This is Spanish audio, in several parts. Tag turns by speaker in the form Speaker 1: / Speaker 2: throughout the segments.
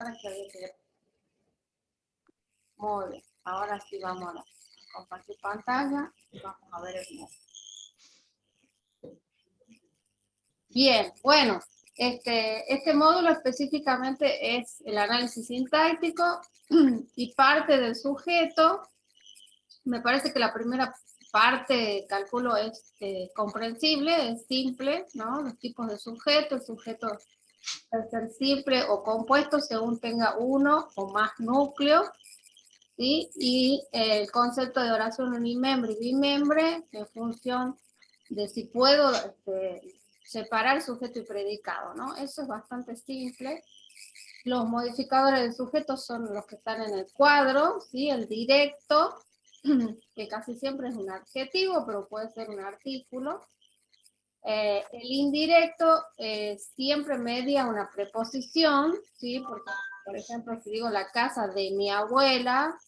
Speaker 1: para que había que ver. Muy bien, ahora sí vamos a compartir pantalla y vamos a ver el módulo. Bien, bueno, este módulo específicamente es el análisis sintáctico y parte del sujeto. Me parece que la primera parte, calculo, es comprensible, es simple, ¿no? Los tipos de sujeto, el sujeto puede ser simple o compuesto según tenga uno o más núcleos, ¿sí? Y el concepto de oración unimembre y bimembre en función de si puedo separar sujeto y predicado, ¿no? Eso es bastante simple. Los modificadores del sujeto son los que están en el cuadro, ¿sí? El directo, que casi siempre es un adjetivo, pero puede ser un artículo. El indirecto siempre media una preposición, ¿sí? Porque, por ejemplo, si digo la casa de mi abuela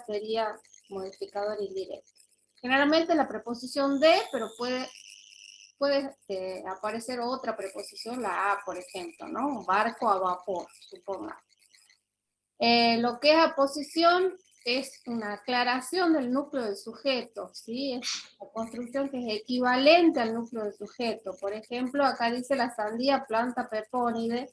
Speaker 1: sería modificador indirecto. Generalmente la preposición de, pero puede aparecer otra preposición, la a, por ejemplo, ¿no? Un barco a vapor, suponga. Lo que es aposición es una aclaración del núcleo del sujeto, ¿sí? Es la construcción que es equivalente al núcleo del sujeto. Por ejemplo, acá dice la sandía, planta pepónide,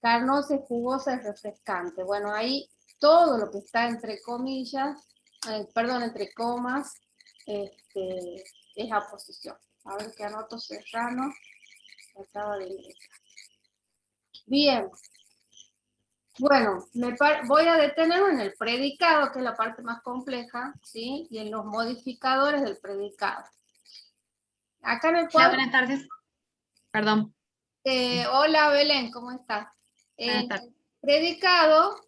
Speaker 1: carnosa, jugosa y refrescante. Bueno, ahí todo lo que está entre comillas, entre comas, es aposición. A ver qué anoto Serrano, acaba de ingresar. Bien. Bueno, voy a detenerme en el predicado, que es la parte más compleja, ¿sí? Y en los modificadores del predicado. Acá en el
Speaker 2: Hola,
Speaker 1: cuadro...
Speaker 2: buenas tardes. Perdón.
Speaker 1: Hola, Belén, ¿cómo estás?
Speaker 2: Buenas
Speaker 1: En
Speaker 2: tardes.
Speaker 1: el predicado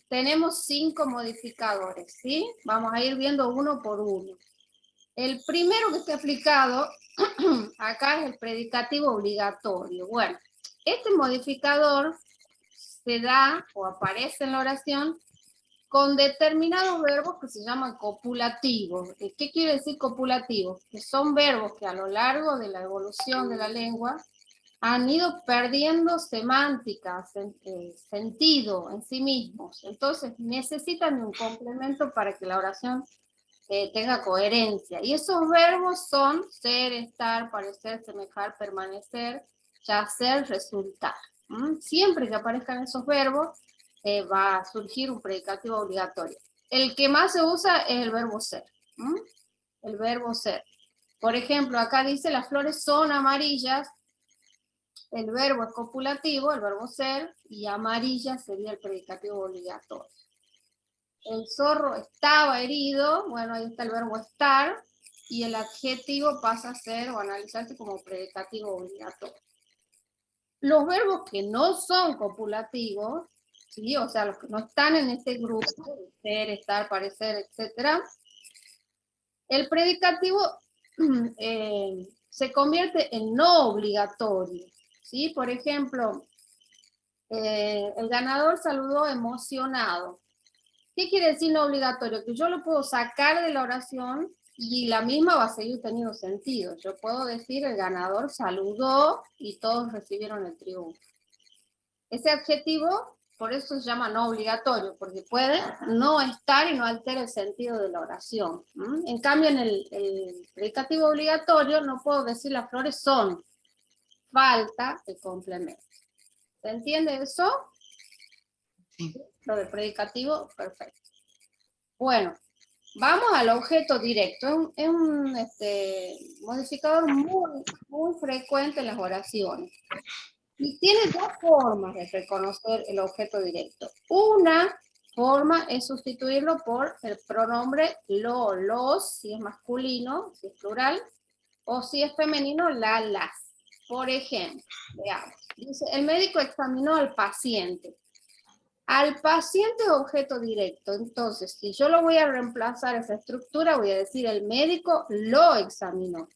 Speaker 1: tenemos 5 modificadores, ¿sí? Vamos a ir viendo uno por uno. El primero que está aplicado acá es el predicativo obligatorio. Bueno, este modificador se da o aparece en la oración con determinados verbos que se llaman copulativos. ¿Qué quiere decir copulativos? Que son verbos que a lo largo de la evolución de la lengua han ido perdiendo semántica, sentido en sí mismos. Entonces necesitan un complemento para que la oración tenga coherencia. Y esos verbos son ser, estar, parecer, semejar, permanecer, yacer, resultar. Siempre que aparezcan esos verbos, va a surgir un predicativo obligatorio. El que más se usa es el verbo ser. El verbo ser. Por ejemplo, acá dice las flores son amarillas. El verbo es copulativo, el verbo ser, y amarilla sería el predicativo obligatorio. El zorro estaba herido, bueno, ahí está el verbo estar, y el adjetivo pasa a ser o analizarse como predicativo obligatorio. Los verbos que no son copulativos, ¿sí? O sea, los que no están en este grupo, ser, estar, parecer, etc., el predicativo se convierte en no obligatorio, ¿sí? Por ejemplo, el ganador saludó emocionado. ¿Qué quiere decir no obligatorio? Que yo lo puedo sacar de la oración y la misma va a seguir teniendo sentido. Yo puedo decir el ganador saludó y todos recibieron el triunfo. Ese adjetivo, por eso se llama no obligatorio, porque puede no estar y no altera el sentido de la oración. En cambio, en el predicativo obligatorio no puedo decir las flores son. Falta el complemento. ¿Se entiende eso?
Speaker 2: Sí.
Speaker 1: Lo del predicativo, perfecto. Bueno, vamos al objeto directo. Es un modificador muy frecuente en las oraciones. Y tiene dos formas de reconocer el objeto directo. Una forma es sustituirlo por el pronombre lo, los, si es masculino, si es plural, o si es femenino, la, las. Por ejemplo, veamos. Dice, el médico examinó al paciente. Al paciente es objeto directo, entonces si yo lo voy a reemplazar esa estructura, voy a decir el médico lo examinó.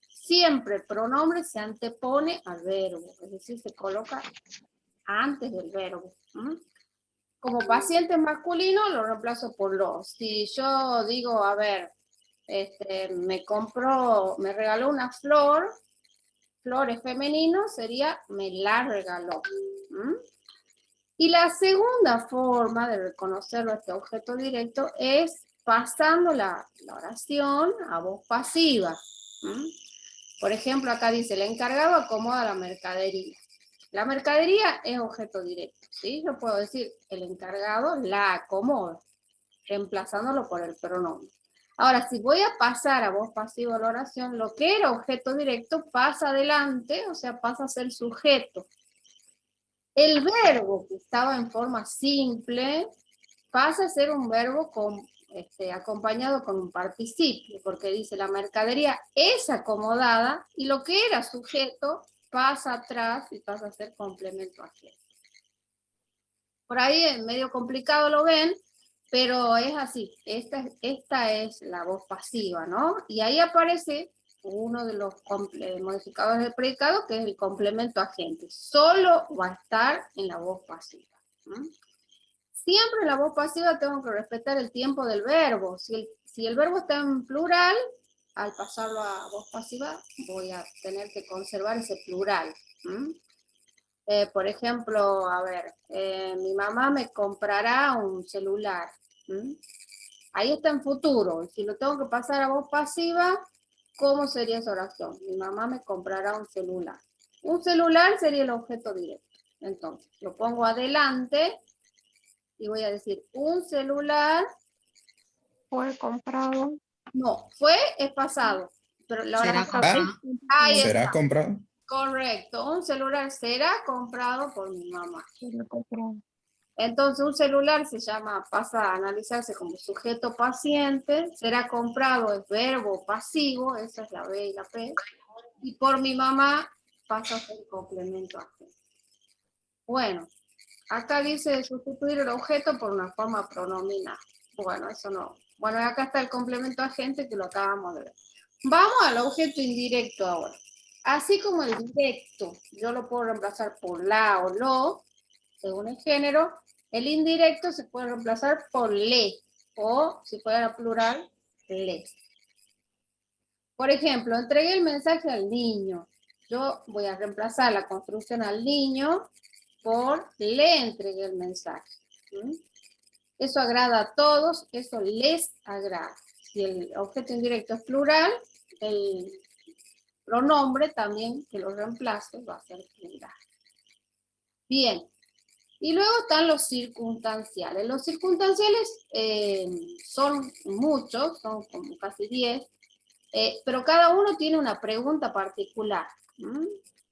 Speaker 1: Siempre el pronombre se antepone al verbo, es decir, se coloca antes del verbo. Como paciente masculino lo reemplazo por lo. Si yo digo, a ver, me regaló una flor, flor es femenino, sería me la regaló. Y la segunda forma de reconocerlo a este objeto directo es pasando la oración a voz pasiva. Por ejemplo, acá dice, el encargado acomoda la mercadería. La mercadería es objeto directo, ¿sí? Yo puedo decir, el encargado la acomoda, reemplazándolo por el pronombre. Ahora, si voy a pasar a voz pasiva la oración, lo que era objeto directo pasa adelante, o sea, pasa a ser sujeto. El verbo que estaba en forma simple pasa a ser un verbo acompañado con un participio, porque dice la mercadería es acomodada y lo que era sujeto pasa atrás y pasa a ser complemento agente. Por ahí es medio complicado, lo ven, pero es así. Esta es la voz pasiva, ¿no? Y ahí aparece uno de los modificadores del predicado, que es el complemento agente. Solo va a estar en la voz pasiva. Siempre en la voz pasiva tengo que respetar el tiempo del verbo. Si el verbo está en plural, al pasarlo a voz pasiva, voy a tener que conservar ese plural. Por ejemplo, a ver, mi mamá me comprará un celular. Ahí está en futuro. Si lo tengo que pasar a voz pasiva, ¿cómo sería esa oración? Mi mamá me comprará un celular. Un celular sería el objeto directo. Entonces, lo pongo adelante y voy a decir, un celular.
Speaker 3: Fue comprado.
Speaker 1: No, es pasado. Pero la
Speaker 2: ¿Será
Speaker 1: oración,
Speaker 2: comprado?
Speaker 1: ahí
Speaker 4: ¿Será
Speaker 1: está.
Speaker 4: comprado?
Speaker 1: Correcto, un celular será comprado por mi mamá.
Speaker 3: Fue comprado.
Speaker 1: Entonces un celular pasa a analizarse como sujeto paciente, será comprado es verbo pasivo, esa es la B y la P, y por mi mamá pasa a ser complemento agente. Bueno, acá dice sustituir el objeto por una forma pronominal. Bueno, eso no. Bueno, acá está el complemento agente que lo acabamos de ver. Vamos al objeto indirecto ahora. Así como el directo, yo lo puedo reemplazar por la o lo, según el género, el indirecto se puede reemplazar por le, o si fuera plural, le. Por ejemplo, entregué el mensaje al niño. Yo voy a reemplazar la construcción al niño por le entregué el mensaje. Eso agrada a todos, eso les agrada. Si el objeto indirecto es plural, el pronombre también que lo reemplace va a ser plural. Bien. Y luego están los circunstanciales. Los circunstanciales son muchos, son como casi 10, pero cada uno tiene una pregunta particular.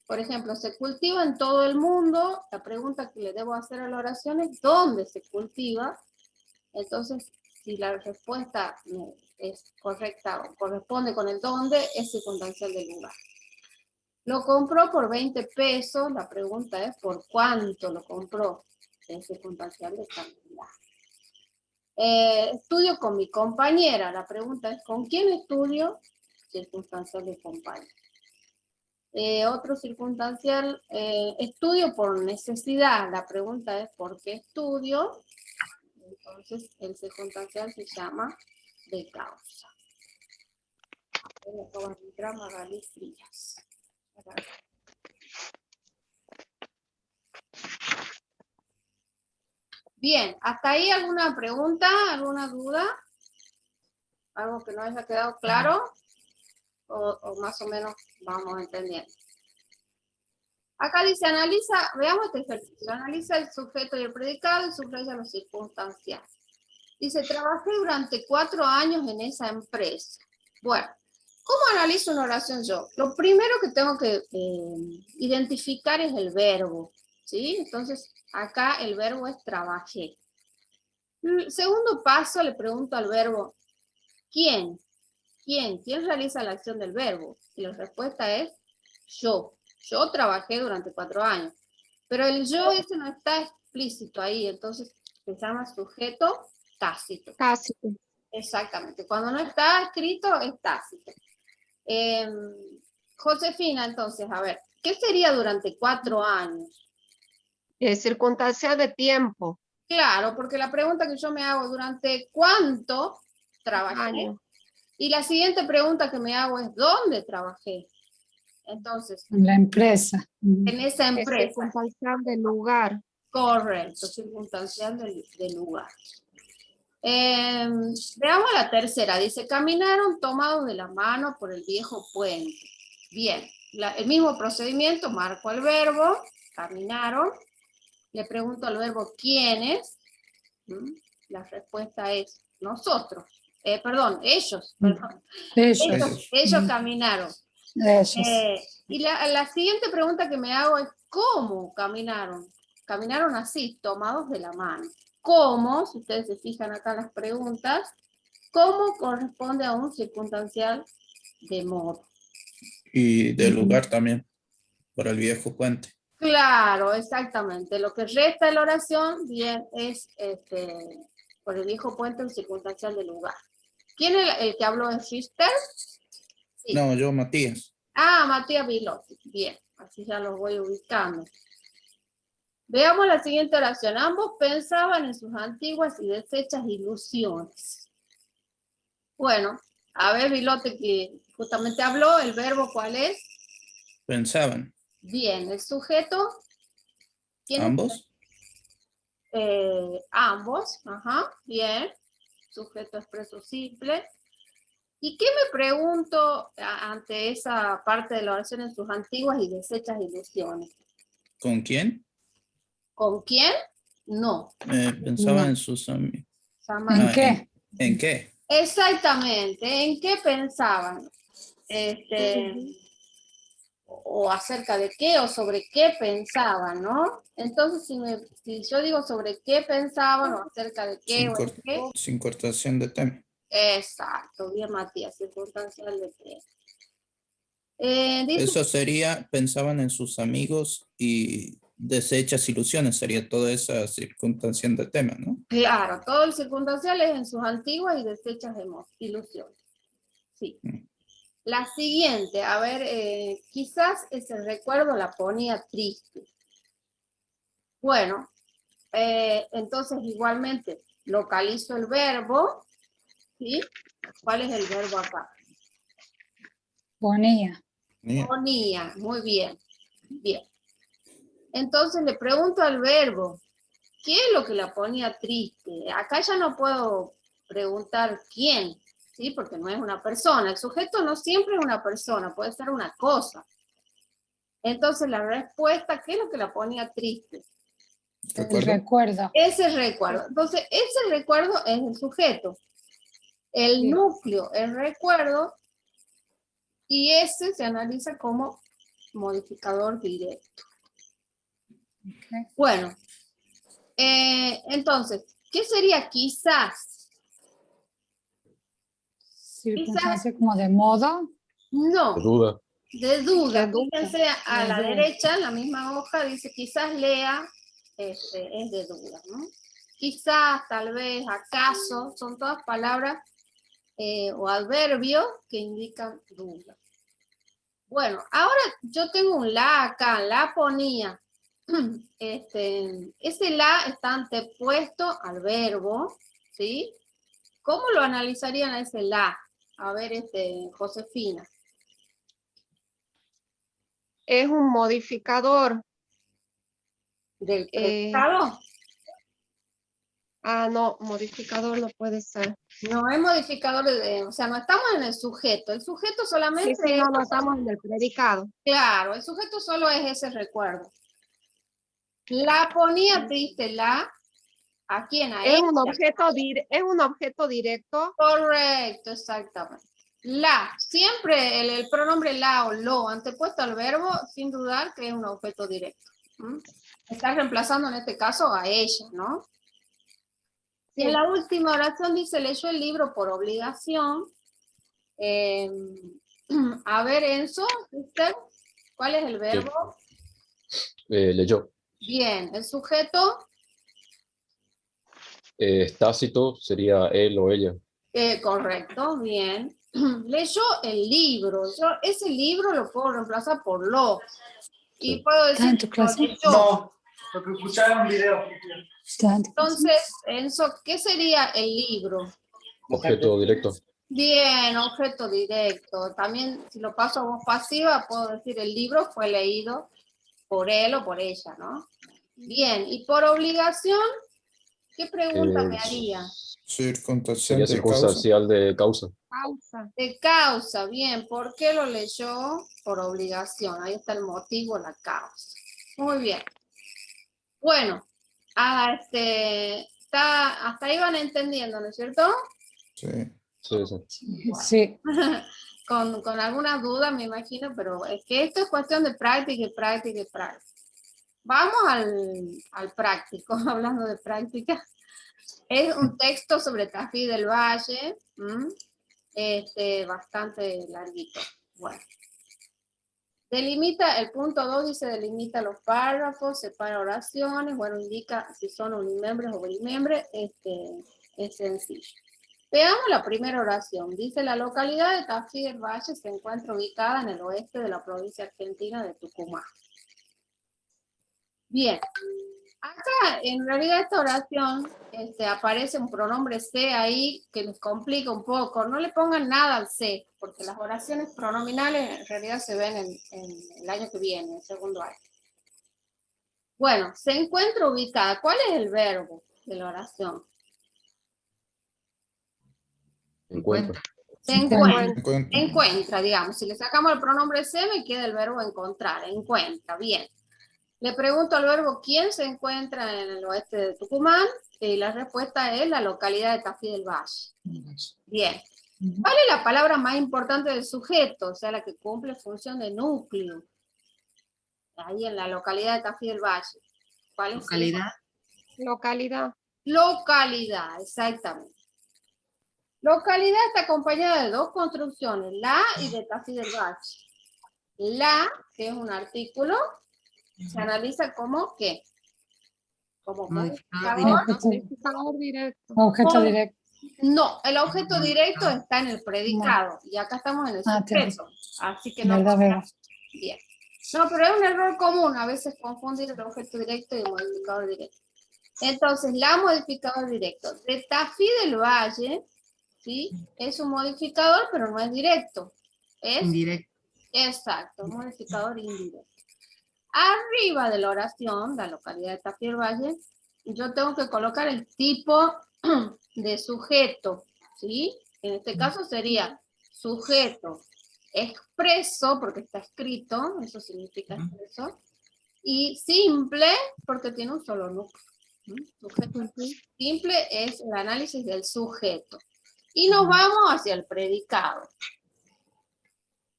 Speaker 1: Por ejemplo, se cultiva en todo el mundo. La pregunta que le debo hacer a la oración es ¿dónde se cultiva? Entonces, si la respuesta es correcta o corresponde con el dónde, es circunstancial del lugar. Lo compró por 20 pesos, la pregunta es ¿por cuánto lo compró? Es circunstancial de cantidad. Estudio con mi compañera, la pregunta es ¿con quién estudio? Circunstancial de compañera. Otro circunstancial, estudio por necesidad, la pregunta es ¿por qué estudio? Entonces el circunstancial se llama de causa. Me acaban de entrar Magali Frías. Bien, ¿hasta ahí alguna pregunta, alguna duda? ¿Algo que no haya quedado claro? O más o menos vamos entendiendo. Acá dice, veamos este ejercicio, analiza el sujeto y el predicado y subraya los circunstanciales. Dice, trabajé durante 4 años en esa empresa. Bueno, ¿cómo analizo una oración yo? Lo primero que tengo que identificar es el verbo, ¿sí? Entonces, acá el verbo es trabajé. El segundo paso, le pregunto al verbo, ¿quién? ¿Quién realiza la acción del verbo? Y la respuesta es yo. Yo trabajé durante 4 años. Pero el yo ese no está explícito ahí, entonces se llama sujeto tácito.
Speaker 3: Tácito.
Speaker 1: Exactamente. Cuando no está escrito, es tácito. Josefina, entonces, a ver, ¿qué sería durante 4 años?
Speaker 3: Circunstancial de tiempo.
Speaker 1: Claro, porque la pregunta que yo me hago, ¿durante cuánto trabajé?
Speaker 3: Año.
Speaker 1: Y la siguiente pregunta que me hago es, ¿dónde trabajé? Entonces,
Speaker 5: En la empresa.
Speaker 1: en esa
Speaker 3: Es
Speaker 1: empresa.
Speaker 3: circunstancial de lugar.
Speaker 1: Correcto, circunstancial del lugar. Veamos la tercera. Dice, caminaron tomados de la mano por el viejo puente. Bien, el mismo procedimiento, marco el verbo, caminaron. Le pregunto al verbo ¿quiénes? La respuesta es nosotros. Perdón, ellos. Perdón. Ellos caminaron. Y la siguiente pregunta que me hago es ¿cómo caminaron? Caminaron así, tomados de la mano. ¿Cómo? Si ustedes se fijan acá en las preguntas, ¿cómo corresponde a un circunstancial de modo?
Speaker 4: Y del lugar también, por el viejo puente.
Speaker 1: Claro, exactamente. Lo que resta de la oración bien es por el viejo puente un circunstancial de lugar. ¿Quién es el que habló en Schister? Sí.
Speaker 4: No, yo, Matías.
Speaker 1: Ah, Matías Vilotti. Bien, así ya los voy ubicando. Veamos la siguiente oración. Ambos pensaban en sus antiguas y deshechas ilusiones. Bueno, a ver, Vilotti, que justamente habló, el verbo, ¿cuál es?
Speaker 4: Pensaban.
Speaker 1: Bien, el sujeto. ¿Quién
Speaker 4: ¿Ambos?
Speaker 1: es? Ambos, ajá, bien. Sujeto expreso simple. ¿Y qué me pregunto ante esa parte de la oración en sus antiguas y deshechas ilusiones?
Speaker 4: ¿Con quién?
Speaker 1: ¿Con quién? No.
Speaker 4: Pensaba
Speaker 3: No.
Speaker 4: en sus amigos.
Speaker 3: ¿En qué?
Speaker 4: ¿En qué?
Speaker 1: Exactamente, ¿en qué pensaban? O acerca de qué o sobre qué pensaban, ¿no? Entonces, si yo digo sobre qué pensaban o acerca de qué o en qué,
Speaker 4: Sin cortación de tema.
Speaker 1: exacto, bien Matías, circunstancial de qué. Dice,
Speaker 4: Eso sería, pensaban en sus amigos y desechas ilusiones, sería toda esa circunstancia de tema, ¿no?
Speaker 1: claro, todo el circunstancial es en sus antiguas y deshechas ilusiones. Sí. La siguiente, a ver, quizás ese recuerdo la ponía triste. Bueno, entonces igualmente localizo el verbo, ¿sí? ¿Cuál es el verbo acá?
Speaker 3: Ponía.
Speaker 1: Ponía, muy bien, bien. Entonces le pregunto al verbo, ¿qué es lo que la ponía triste? Acá ya no puedo preguntar quién, ¿sí? Porque no es una persona. El sujeto no siempre es una persona, puede ser una cosa. Entonces la respuesta, ¿qué es lo que la ponía triste?
Speaker 3: El recuerdo.
Speaker 1: Ese recuerdo. Entonces, ese recuerdo es el sujeto. El
Speaker 3: Sí.
Speaker 1: núcleo es recuerdo y ese se analiza como modificador directo.
Speaker 3: Okay.
Speaker 1: Bueno, entonces, ¿qué sería quizás?
Speaker 3: Circunstancia como de modo.
Speaker 1: No,
Speaker 5: De duda.
Speaker 1: de duda.
Speaker 3: De duda.
Speaker 1: Fíjense a
Speaker 3: De
Speaker 1: la
Speaker 3: duda.
Speaker 1: derecha, en la misma hoja, dice quizás lea, es de duda, ¿no? Quizás, tal vez, acaso, son todas palabras o adverbios que indican duda. Bueno, ahora yo tengo un la acá, la ponía. Ese la está antepuesto al verbo, ¿sí? ¿Cómo lo analizarían a ese la? A ver, Josefina.
Speaker 3: Es un modificador.
Speaker 1: ¿Del predicado?
Speaker 3: No, modificador no puede ser.
Speaker 1: No es modificador o sea, no estamos en el sujeto. El sujeto solamente
Speaker 3: Sí,
Speaker 1: es,
Speaker 3: no estamos en el predicado.
Speaker 1: claro, el sujeto solo es ese recuerdo. La ponía triste la, ¿a quién? A
Speaker 3: Es
Speaker 1: ella.
Speaker 3: es un objeto directo.
Speaker 1: Correcto, exactamente. La, siempre el pronombre la o lo antepuesto al verbo, sin dudar que es un objeto directo. Está reemplazando en este caso a ella, ¿no? Y en la última oración dice, leyó el libro por obligación. A ver, Enzo, ¿usted? ¿Cuál es el verbo?
Speaker 5: Leyó.
Speaker 1: Bien, el sujeto,
Speaker 5: Tácito sería él o ella.
Speaker 1: correcto, bien. Leyó el libro. Yo ese libro lo puedo reemplazar por lo. Y
Speaker 5: Sí.
Speaker 1: puedo decir
Speaker 3: ¿En tu clase?
Speaker 1: lo leyó.
Speaker 6: No, porque escucharon video.
Speaker 1: Entonces, Enzo, ¿qué sería el libro?
Speaker 5: Objeto directo.
Speaker 1: Bien, objeto directo. También, si lo paso a voz pasiva, puedo decir el libro fue leído por él o por ella, ¿no? Bien, y por obligación, ¿qué pregunta me
Speaker 5: Eh,
Speaker 1: haría?
Speaker 4: Circunstancial
Speaker 5: Sería
Speaker 4: de causa.
Speaker 5: circunstancial de causa.
Speaker 3: Causa.
Speaker 1: De causa, bien, ¿por qué lo leyó? Por obligación, ahí está el motivo, la causa. Muy bien. Bueno, hasta ahí van entendiendo, ¿no es cierto?
Speaker 4: Sí.
Speaker 5: Sí, sí.
Speaker 2: Sí.
Speaker 1: Con algunas dudas, me imagino, pero es que esto es cuestión de práctica y práctica y práctica. Vamos al práctico, hablando de práctica. Es un texto sobre Tafí del Valle, bastante larguito. Bueno. Delimita, el punto 2 dice delimita los párrafos, separa oraciones, bueno, indica si son unimembres o bilimembres, es sencillo. Veamos la primera oración. Dice, la localidad de Tafí del Valle se encuentra ubicada en el oeste de la provincia argentina de Tucumán. Bien, acá en realidad esta oración aparece un pronombre se ahí que les complica un poco. No le pongan nada al se, porque las oraciones pronominales en realidad se ven en el año que viene, en el segundo año. Bueno, se encuentra ubicada. ¿Cuál es el verbo de la oración?
Speaker 5: Encuentra.
Speaker 1: Se encuentra.
Speaker 4: Encuentra.
Speaker 1: Encuentra, digamos. Si le sacamos el pronombre se, me queda el verbo encontrar. Encuentra, bien. Le pregunto al verbo ¿quién se encuentra en el oeste de Tucumán? Y la respuesta es la localidad de Tafí del Valle. Bien. ¿Cuál es la palabra más importante del sujeto? O sea, la que cumple función de núcleo. Ahí en la localidad de Tafí del Valle. ¿Cuál es?
Speaker 2: Localidad.
Speaker 3: Localidad.
Speaker 1: Localidad, exactamente. Localidad está acompañada de dos construcciones, la y de Tafí del Valle. La, que es un artículo, se analiza como ¿qué? Como modificador.
Speaker 3: Modificador directo.
Speaker 2: Objeto directo.
Speaker 1: No, el objeto directo está en el predicado y acá estamos en el sujeto, así que no. Bien. No, pero es un error común a veces confundir el objeto directo y el modificador directo. Entonces, la modificador directo de Tafí del Valle, ¿sí? Es un modificador, pero no es directo. Es
Speaker 2: Indirecto.
Speaker 1: exacto, un modificador indirecto. Arriba de la oración, la localidad de Tafí del Valle, yo tengo que colocar el tipo de sujeto, ¿sí? En este caso sería sujeto expreso, porque está escrito, eso significa expreso, y simple, porque tiene un solo núcleo. Sujeto simple es el análisis del sujeto. Y nos vamos hacia el predicado.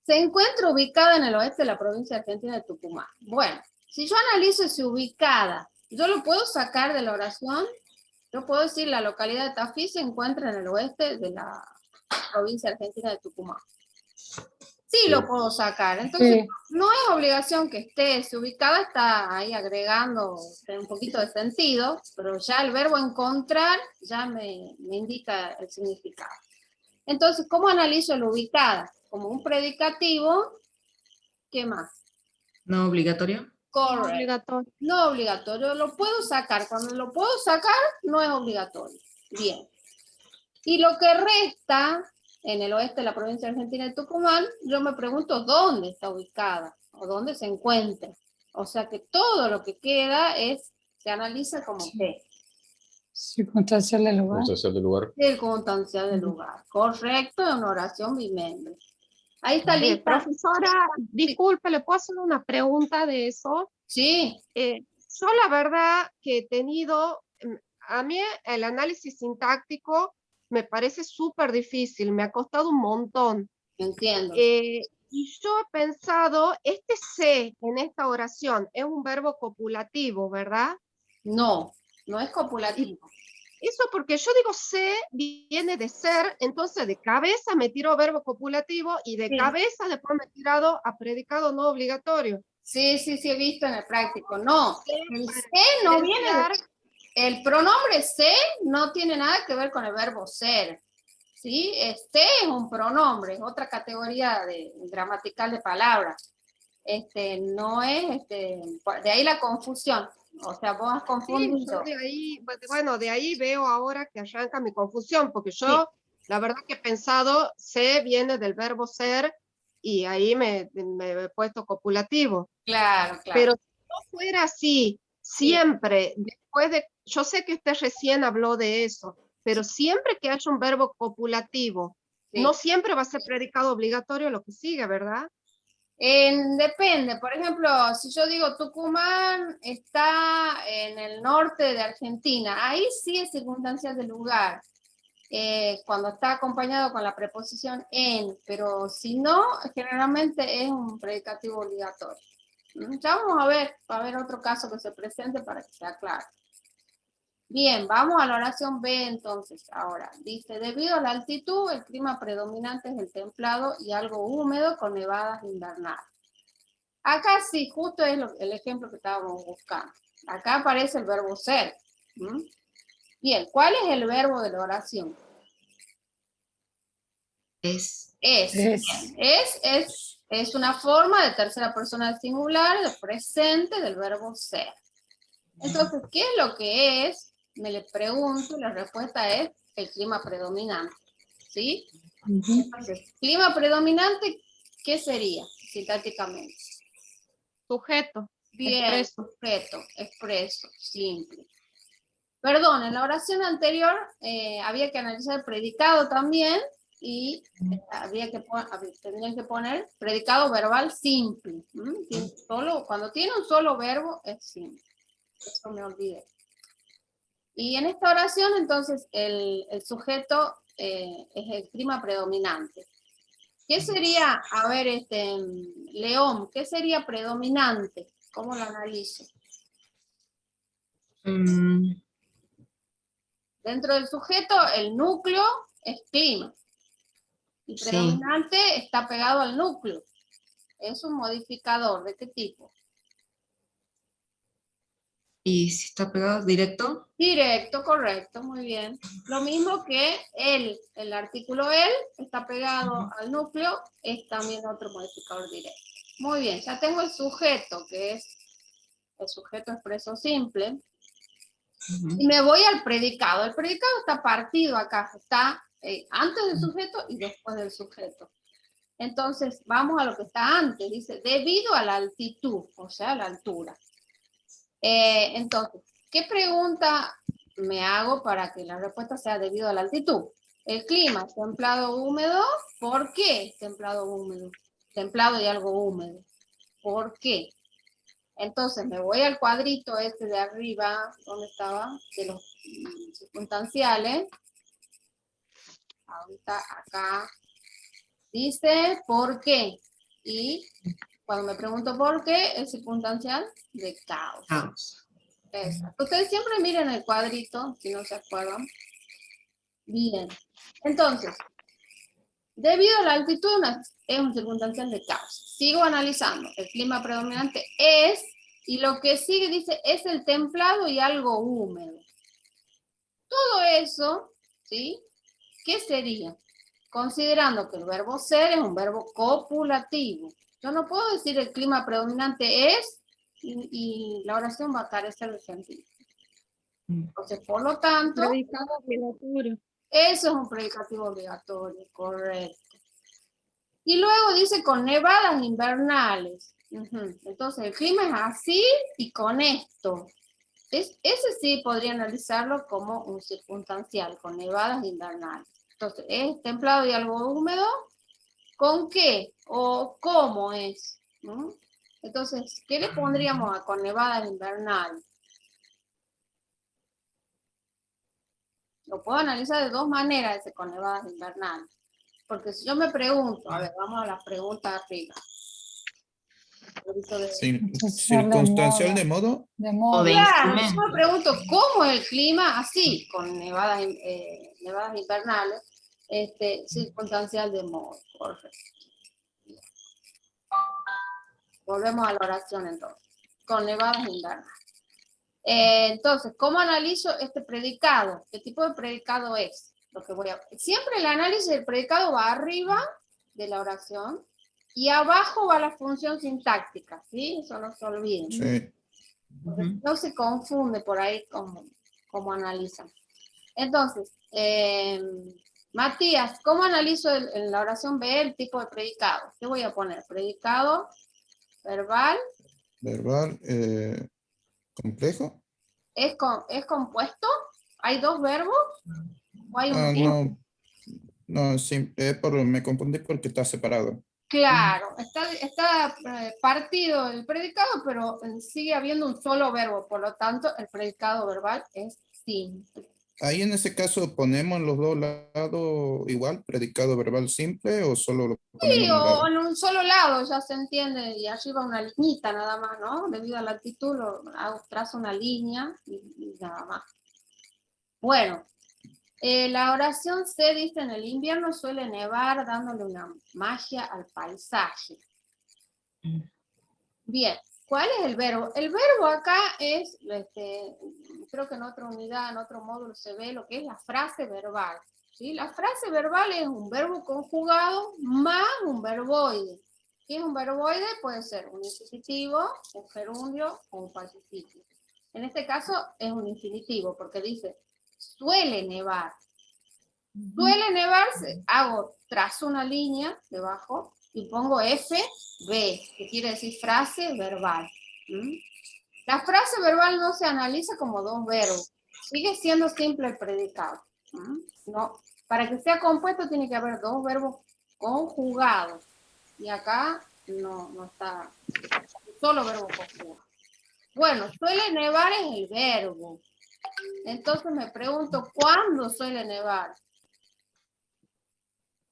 Speaker 1: Se encuentra ubicada en el oeste de la provincia argentina de Tucumán. Bueno, si yo analizo ese ubicada, ¿yo lo puedo sacar de la oración? Yo puedo decir la localidad de Tafí se encuentra en el oeste de la provincia argentina de Tucumán. Sí, lo puedo sacar. Entonces, no es obligación que esté ubicada, está ahí agregando un poquito de sentido, pero ya el verbo encontrar ya me indica el significado. Entonces, ¿cómo analizo el ubicada? Como un predicativo, ¿qué más?
Speaker 2: No obligatorio.
Speaker 1: Correcto.
Speaker 3: Obligatorio.
Speaker 1: No obligatorio, lo puedo sacar. Cuando lo puedo sacar, no es obligatorio. Bien. Y lo que resta en el oeste de la provincia argentina de Tucumán, yo me pregunto dónde está ubicada o dónde se encuentra. O sea que todo lo que queda se analiza como que
Speaker 2: Circunstancial del lugar.
Speaker 5: Circunstancial del lugar.
Speaker 1: circunstancial del lugar. Correcto, en una oración bimembre. Ahí está lista.
Speaker 3: Profesora, disculpe, ¿le puedo hacer una pregunta de eso?
Speaker 1: Sí.
Speaker 3: Yo la verdad que he tenido, a mí el análisis sintáctico me parece súper difícil, me ha costado un montón.
Speaker 1: Entiendo.
Speaker 3: Y yo he pensado, este se en esta oración es un verbo copulativo, ¿verdad?
Speaker 1: No, no es copulativo.
Speaker 3: Eso porque yo digo se viene de ser, entonces de cabeza me tiro verbo copulativo y de cabeza después me he tirado a predicado no obligatorio.
Speaker 1: Sí, he visto en el práctico. No, el se no viene de... El pronombre se no tiene nada que ver con el verbo ser. ¿Sí? Este es un pronombre, es otra categoría gramatical de palabras. No es, de ahí la confusión. O sea, vos has confundido.
Speaker 3: Sí, de ahí veo ahora que arranca mi confusión, porque yo, la verdad que he pensado, se viene del verbo ser, y ahí me he puesto copulativo.
Speaker 1: Claro.
Speaker 3: Pero si no fuera así, Siempre, después de, yo sé que usted recién habló de eso, pero siempre que haya un verbo copulativo,
Speaker 1: Sí.
Speaker 3: no siempre va a ser predicado obligatorio lo que sigue, ¿verdad?
Speaker 1: Depende, por ejemplo, si yo digo Tucumán está en el norte de Argentina, ahí sí es circunstancial del lugar, cuando está acompañado con la preposición en, pero si no, generalmente es un predicativo obligatorio. Ya vamos a ver, va a haber otro caso que se presente para que sea claro. Bien, vamos a la oración B entonces, ahora. Dice, debido a la altitud, el clima predominante es el templado y algo húmedo con nevadas invernales. Acá sí, justo es el ejemplo que estábamos buscando. Acá aparece el verbo ser. Bien, ¿cuál es el verbo de la oración?
Speaker 2: Es.
Speaker 1: Es una forma de tercera persona del singular, de presente del verbo ser. Entonces, ¿qué es lo que es? Me le pregunto y la respuesta es el clima predominante. ¿Sí? Entonces, clima predominante, ¿qué sería sintácticamente?
Speaker 3: Sujeto.
Speaker 1: Bien,
Speaker 3: Expreso.
Speaker 1: sujeto, expreso, simple. Perdón, en la oración anterior había que analizar el predicado también y tendrían que poner predicado verbal simple. Cuando tiene un solo verbo es simple. Eso me olvidé. Y en esta oración, entonces, el sujeto es el clima predominante. ¿Qué sería, a ver, León, qué sería predominante? ¿Cómo lo analizo? Dentro del sujeto, el núcleo es clima. Y predominante está pegado al núcleo. Es un modificador. ¿De qué tipo?
Speaker 2: ¿Y si está pegado directo?
Speaker 1: Directo, correcto, muy bien. Lo mismo que el artículo el está pegado al núcleo, es también otro modificador directo. Muy bien, ya tengo el sujeto, que es el sujeto expreso simple. Y me voy al predicado. El predicado está partido acá, está antes del sujeto y después del sujeto. Entonces, vamos a lo que está antes. Dice, debido a la altitud, o sea, la altura. Entonces, ¿qué pregunta me hago para que la respuesta sea debido a la altitud? El clima, templado húmedo. ¿Por qué templado húmedo? Templado y algo húmedo. ¿Por qué? Entonces me voy al cuadrito este de arriba, ¿dónde estaba? De los circunstanciales. Ahorita acá. Dice, ¿por qué? Y cuando me pregunto por qué, es circunstancial de causa. Exacto. Ustedes siempre miren el cuadrito, si no se acuerdan. Bien. Entonces, debido a la altitud, es un circunstancial de causa. Sigo analizando. El clima predominante es, y lo que sigue dice, es el templado y algo húmedo. Todo eso, ¿sí? ¿Qué sería? Considerando que el verbo ser es un verbo copulativo. Yo no puedo decir el clima predominante es y la oración va a carecer de sentido. Entonces, por lo tanto,
Speaker 3: Predicado obligatorio.
Speaker 1: eso es un predicativo obligatorio, correcto. Y luego dice con nevadas invernales. Entonces, el clima es así y con esto. Ese sí podría analizarlo como un circunstancial, con nevadas invernales. Entonces, es templado y algo húmedo. ¿Con qué? ¿O cómo es? Entonces, ¿qué le pondríamos a con nevadas invernales? Lo puedo analizar de dos maneras ese con nevadas invernales. Porque si yo me pregunto, a ver, vamos a la pregunta arriba.
Speaker 4: Circunstancial de modo.
Speaker 1: Claro, yo me pregunto, ¿cómo es el clima? Así, con nevadas invernales, circunstancial de modo. Correcto. Volvemos a la oración entonces, con nevadas invernales. Entonces, ¿cómo analizo este predicado? ¿Qué tipo de predicado es? Siempre el análisis del predicado va arriba de la oración y abajo va la función sintáctica, ¿sí? Eso no se olviden.
Speaker 4: Sí.
Speaker 1: No se confunde por ahí como analizan. Entonces, Matías, ¿cómo analizo en la oración B el tipo de predicado? ¿Qué voy a poner? Predicado verbal.
Speaker 4: Verbal. ¿Complejo?
Speaker 1: ¿Es compuesto? ¿Hay dos verbos? ¿O hay
Speaker 4: Ah,
Speaker 1: un
Speaker 4: no, sí, me confundí porque está separado.
Speaker 1: Claro, está partido el predicado, pero sigue habiendo un solo verbo, por lo tanto, el predicado verbal es simple.
Speaker 4: Ahí en ese caso ponemos los dos lados igual, predicado verbal simple o solo lo ponemos
Speaker 1: Sí,
Speaker 4: en un lado.
Speaker 1: o en un solo lado, ya se entiende, y arriba una liñita nada más, ¿no? Debido a la altitud, trazo una línea y nada más. Bueno, la oración C dice, en el invierno suele nevar dándole una magia al paisaje. Bien, ¿cuál es el verbo? El verbo acá es, creo que en otra unidad, en otro módulo se ve lo que es la frase verbal. ¿Sí? La frase verbal es un verbo conjugado más un verboide. ¿Qué es un verboide? Puede ser un infinitivo, un gerundio o un participio. En este caso es un infinitivo porque dice, suele nevar. Suele nevarse, trazo una línea debajo y pongo FB, que quiere decir frase verbal. La frase verbal no se analiza como dos verbos, sigue siendo simple el predicado. No, para que sea compuesto tiene que haber dos verbos conjugados, y acá no está, solo verbo conjugado. Bueno, suele nevar es el verbo. Entonces me pregunto, ¿cuándo suele nevar?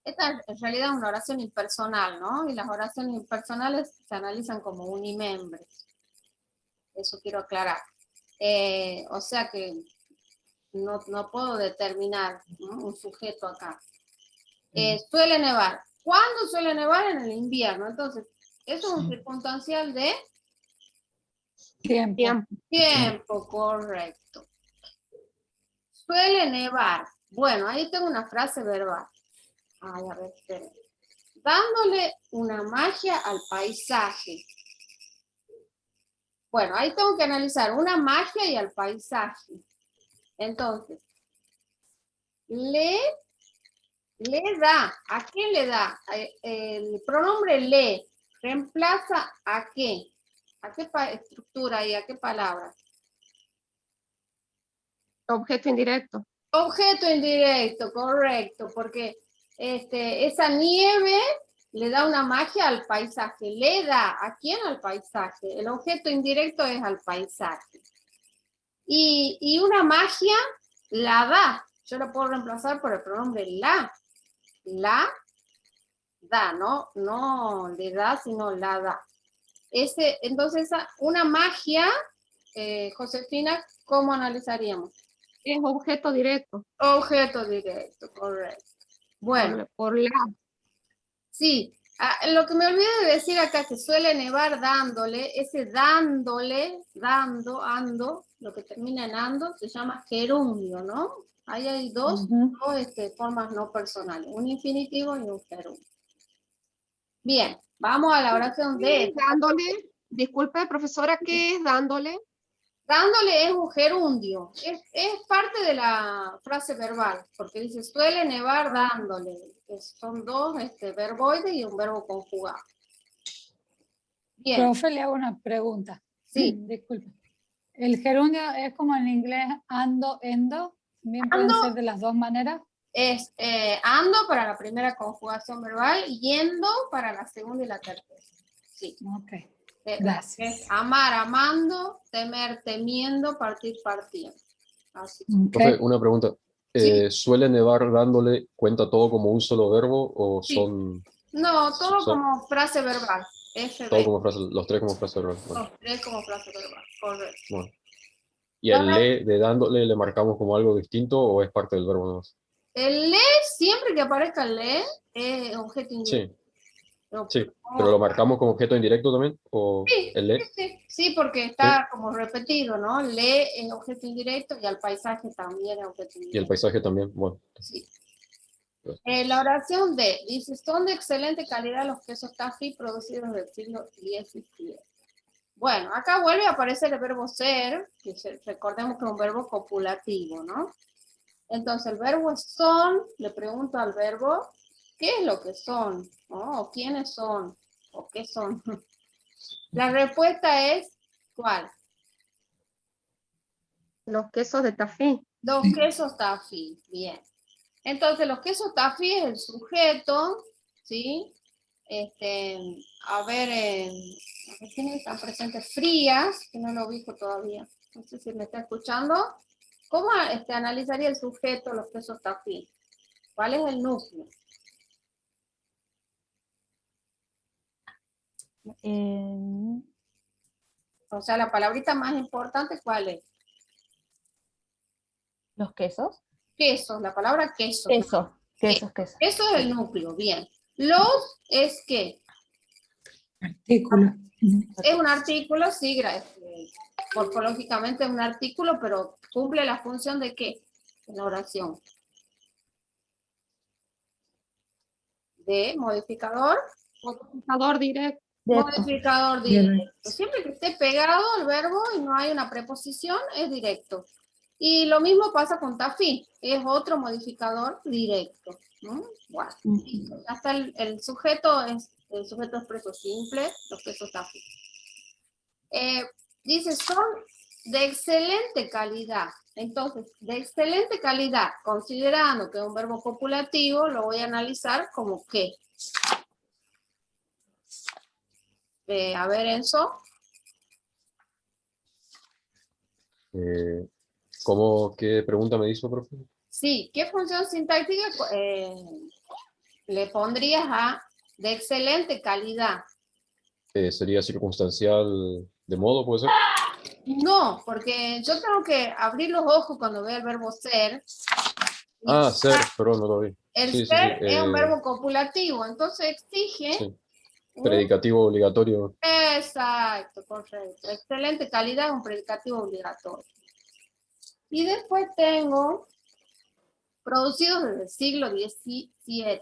Speaker 1: Esta en realidad es una oración impersonal, ¿no? Y las oraciones impersonales se analizan como unimembres. Eso quiero aclarar. O sea que no puedo determinar, ¿no?, un sujeto acá. Suele nevar. ¿Cuándo suele nevar? En el invierno. Entonces, eso es un circunstancial de tiempo, correcto. Suele nevar. Bueno, ahí tengo una frase verbal. Ay, a ver, esperen. Dándole una magia al paisaje. Bueno, ahí tengo que analizar una magia y al paisaje. Entonces, le da. ¿A quién le da? El pronombre le reemplaza ¿a qué? ¿A qué estructura y a qué palabra?
Speaker 3: Objeto indirecto.
Speaker 1: Objeto indirecto, correcto, porque esa nieve le da una magia al paisaje. ¿Le da a quién? Al paisaje. El objeto indirecto es al paisaje. Y una magia la da. Yo la puedo reemplazar por el pronombre la. La da, no le da, sino la da. Entonces, una magia, Josefina, ¿cómo analizaríamos?
Speaker 3: Es objeto directo.
Speaker 1: Objeto directo, correcto. Bueno.
Speaker 3: Por la.
Speaker 1: Sí, lo que me olvidé de decir acá, que suele nevar dándole, ese dándole, ando, lo que termina en ando, se llama gerundio, ¿no? Ahí hay dos formas no personales, un infinitivo y un gerundio. Bien, vamos a la oración de...
Speaker 3: Dándole, disculpe, profesora, ¿qué es dándole?
Speaker 1: Dándole es un gerundio, es parte de la frase verbal, porque dice suele nevar dándole. Son dos verboides y un verbo conjugado. Bien.
Speaker 7: Profe, le hago una pregunta.
Speaker 1: Sí.
Speaker 7: Disculpe. ¿El gerundio es como en inglés ando, endo? ¿También pueden ser de las dos maneras?
Speaker 1: Es ando para la primera conjugación verbal y yendo para la segunda y la tercera. Sí.
Speaker 7: Ok. Gracias.
Speaker 1: Es amar, amando, temer, temiendo, partir, partiendo. Así.
Speaker 5: Profe, una pregunta.
Speaker 1: Sí.
Speaker 5: ¿Suele nevar dándole cuenta todo como un solo verbo o son...?
Speaker 1: No, todo como frase verbal. FB.
Speaker 5: Todo como frase, los tres como frase verbal. Bueno.
Speaker 1: Los tres como frase verbal, correcto.
Speaker 5: Bueno. ¿Y el le de dándole le marcamos como algo distinto o es parte del verbo nomás?
Speaker 1: El le, siempre que aparezca el le, es objeto indirecto.
Speaker 5: Sí, pero ¿lo marcamos como objeto indirecto también? ¿O
Speaker 1: sí,
Speaker 5: el le?
Speaker 1: sí, porque está como repetido, ¿no? Le es objeto indirecto y al paisaje también es objeto indirecto.
Speaker 5: Y el paisaje también, bueno.
Speaker 1: Sí. La oración D dice, son de excelente calidad los quesos café producidos del siglo XVII. Bueno, acá vuelve a aparecer el verbo ser, que recordemos que es un verbo copulativo, ¿no? Entonces el verbo es son, le pregunto al verbo, ¿qué es lo que son? ¿O quiénes son? ¿O qué son? La respuesta es, ¿cuál?
Speaker 3: Los quesos de Tafí.
Speaker 1: Los quesos Tafí, bien. Entonces, los quesos Tafí es el sujeto, ¿sí? A ver, ¿quiénes están presentes? Frías, que no lo ubico todavía. No sé si me está escuchando. ¿Cómo analizaría el sujeto los quesos Tafí? ¿Cuál es el núcleo? O sea, la palabrita más importante, ¿cuál es?
Speaker 8: Los quesos.
Speaker 1: Quesos, la palabra queso.
Speaker 8: Queso. Quesos, quesos.
Speaker 1: Eso es el núcleo, bien. Los es ¿qué?
Speaker 7: Artículo.
Speaker 1: Es un artículo, sí, morfológicamente es un artículo, pero cumple la función de ¿qué? En la oración. De modificador.
Speaker 3: Modificador directo.
Speaker 1: Modificador directo. Siempre que esté pegado el verbo y no hay una preposición, es directo. Y lo mismo pasa con Tafí, es otro modificador directo, ¿no? Bueno, hasta el sujeto expreso simple, los quesos Tafí. Dice, son de excelente calidad. Entonces, de excelente calidad, considerando que es un verbo copulativo, lo voy a analizar como ¿qué? A ver, Enzo.
Speaker 5: ¿Qué pregunta me hizo, profe?
Speaker 1: Sí, ¿qué función sintáctica le pondrías a de excelente calidad?
Speaker 5: ¿Sería circunstancial de modo, puede ser?
Speaker 1: No, porque yo tengo que abrir los ojos cuando veo el verbo ser.
Speaker 5: Ah, ser, perdón, no lo vi.
Speaker 1: El
Speaker 5: Sí,
Speaker 1: ser
Speaker 5: sí,
Speaker 1: es un verbo copulativo, entonces exige...
Speaker 5: sí. Predicativo obligatorio.
Speaker 1: Exacto, correcto. Excelente calidad es un predicativo obligatorio. Y después tengo producidos desde el siglo XVII.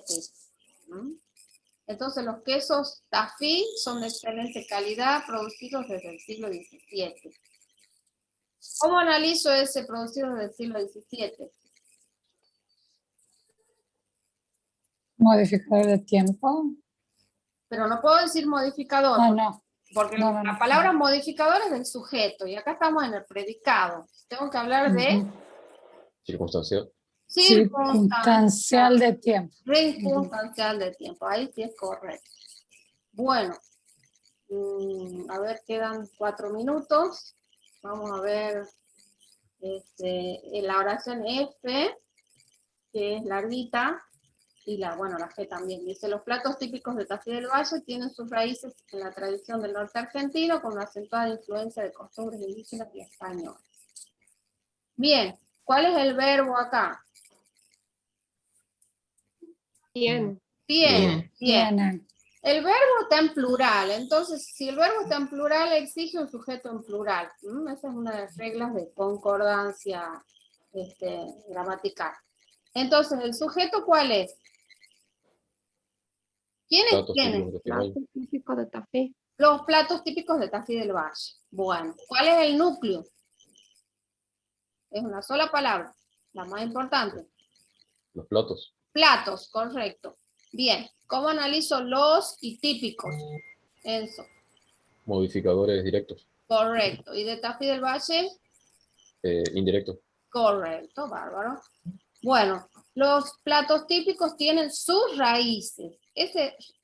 Speaker 1: Entonces los quesos Tafí son de excelente calidad, producidos desde el siglo XVII. ¿Cómo analizo ese producido desde el siglo XVII?
Speaker 7: Modificador de tiempo.
Speaker 1: Pero no puedo decir modificador.
Speaker 7: Ah, no.
Speaker 1: Porque
Speaker 7: No,
Speaker 1: la palabra modificador es del sujeto, y acá estamos en el predicado. Tengo que hablar de
Speaker 5: Circunstancial.
Speaker 7: Circunstancial de tiempo.
Speaker 1: Circunstancial de tiempo, ahí sí es correcto. Bueno, a ver, quedan 4 minutos. Vamos a ver la oración F, que es larguita, y la G también. Dice, los platos típicos de Tafí del Valle tienen sus raíces en la tradición del norte argentino, con una acentuada influencia de costumbres indígenas y españolas. Bien, ¿cuál es el verbo acá?
Speaker 3: Bien.
Speaker 1: Bien.
Speaker 7: Tienen.
Speaker 1: El verbo está en plural, entonces si el verbo está en plural exige un sujeto en plural. Esa es una de las reglas de concordancia gramatical. Entonces, ¿el sujeto cuál es? ¿Quiénes
Speaker 5: Platos
Speaker 1: tienen?
Speaker 5: típicos de Tafí.
Speaker 3: Plato típico de Tafí.
Speaker 1: Los platos típicos de Tafí del Valle. Bueno, ¿cuál es el núcleo? Es una sola palabra, la más importante.
Speaker 5: Los platos.
Speaker 1: Platos, correcto. Bien, ¿cómo analizo los y típicos? Enzo.
Speaker 5: Modificadores directos.
Speaker 1: Correcto. ¿Y de Tafí del Valle?
Speaker 5: Indirectos.
Speaker 1: Correcto, bárbaro. Bueno, los platos típicos tienen sus raíces.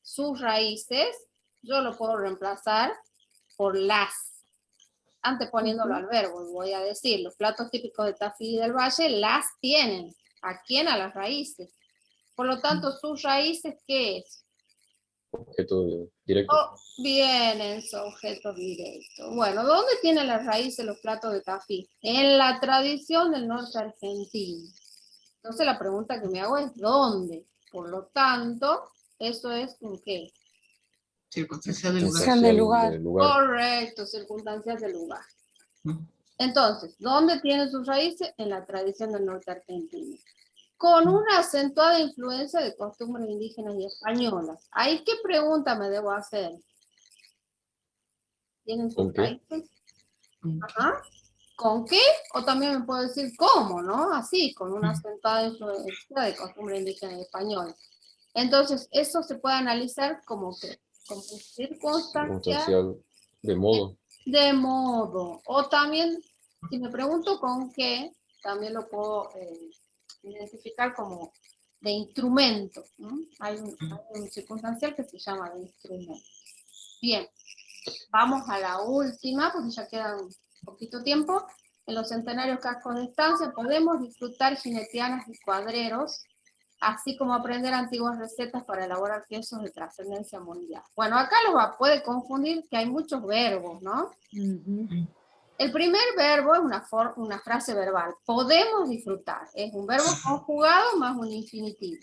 Speaker 1: Sus raíces, yo lo puedo reemplazar por las, anteponiéndolo al verbo. Voy a decir, los platos típicos de Tafí del Valle las tienen. ¿A quién? A las raíces. Por lo tanto, sus raíces, ¿qué es?
Speaker 5: Objeto directo.
Speaker 1: Bien, en su objeto directo. Bueno, ¿dónde tienen las raíces los platos de Tafí? En la tradición del norte argentino. Entonces la pregunta que me hago es ¿dónde? Por lo tanto, eso es ¿un qué?
Speaker 2: Circunstancial del lugar.
Speaker 7: Circunstancial del lugar.
Speaker 5: Del lugar.
Speaker 1: Correcto, circunstancias del lugar. Entonces, ¿dónde tienen sus raíces? En la tradición del norte argentino. Con una acentuada influencia de costumbres indígenas y españolas. ¿Ahí qué pregunta me debo hacer? ¿Tienen sus
Speaker 5: ¿Con qué?
Speaker 1: raíces? Ajá. ¿Con qué? O también me puedo decir cómo, ¿no? Así, con una acentuada influencia de costumbres indígenas y españolas. Entonces, eso se puede analizar como que, como circunstancial
Speaker 5: Circunstancial de modo.
Speaker 1: de modo. O también Si me pregunto con qué, también lo puedo identificar como de instrumento, ¿no? Hay un circunstancial que se llama de instrumento. Bien, vamos a la última, porque ya queda un poquito tiempo. En los centenarios cascos de estancia podemos disfrutar jinetianas y cuadreros, así como aprender antiguas recetas para elaborar quesos de trascendencia mundial. Bueno, acá puede confundir que hay muchos verbos, ¿no? El primer verbo es una frase verbal. Podemos disfrutar. Es un verbo conjugado más un infinitivo.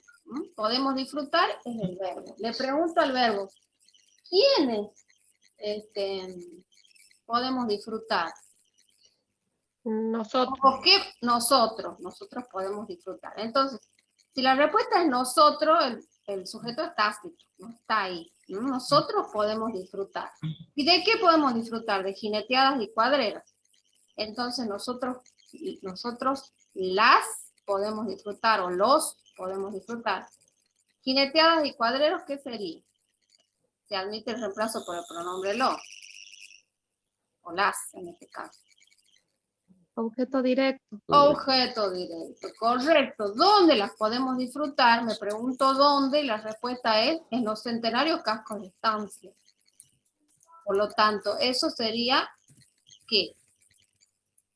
Speaker 1: Podemos disfrutar es el verbo. Le pregunto al verbo, ¿quiénes podemos disfrutar?
Speaker 3: Nosotros.
Speaker 1: ¿Por qué nosotros? Nosotros podemos disfrutar. Entonces, si la respuesta es nosotros, el sujeto es tácito, no está ahí. ¿No? Nosotros podemos disfrutar. ¿Y de qué podemos disfrutar? De jineteadas y cuadreras. Entonces nosotros las podemos disfrutar o los podemos disfrutar. Jineteadas y cuadreros, ¿qué sería? Se admite el reemplazo por el pronombre lo. O las, en este caso.
Speaker 3: Objeto directo.
Speaker 1: Objeto directo, correcto. ¿Dónde las podemos disfrutar? Me pregunto dónde y la respuesta es en los centenarios cascos de estancia. Por lo tanto, eso sería ¿qué?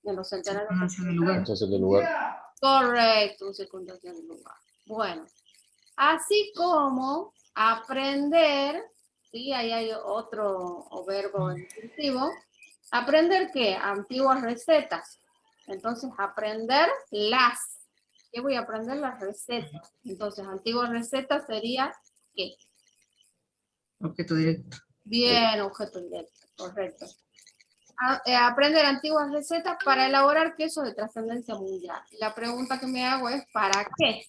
Speaker 1: En los centenarios
Speaker 2: Circunstancia del lugar.
Speaker 5: Entonces, del lugar.
Speaker 1: correcto, circunstancia del lugar. Bueno, así como aprender, ¿sí? Ahí hay otro verbo intuitivo. ¿Aprender qué? Antiguas recetas. Entonces, aprender las. ¿Qué voy a aprender? Las recetas. Entonces, antiguas recetas sería ¿qué?
Speaker 2: Objeto directo.
Speaker 1: Bien, objeto directo, correcto. Aprender antiguas recetas para elaborar quesos de trascendencia mundial. La pregunta que me hago es, ¿para qué?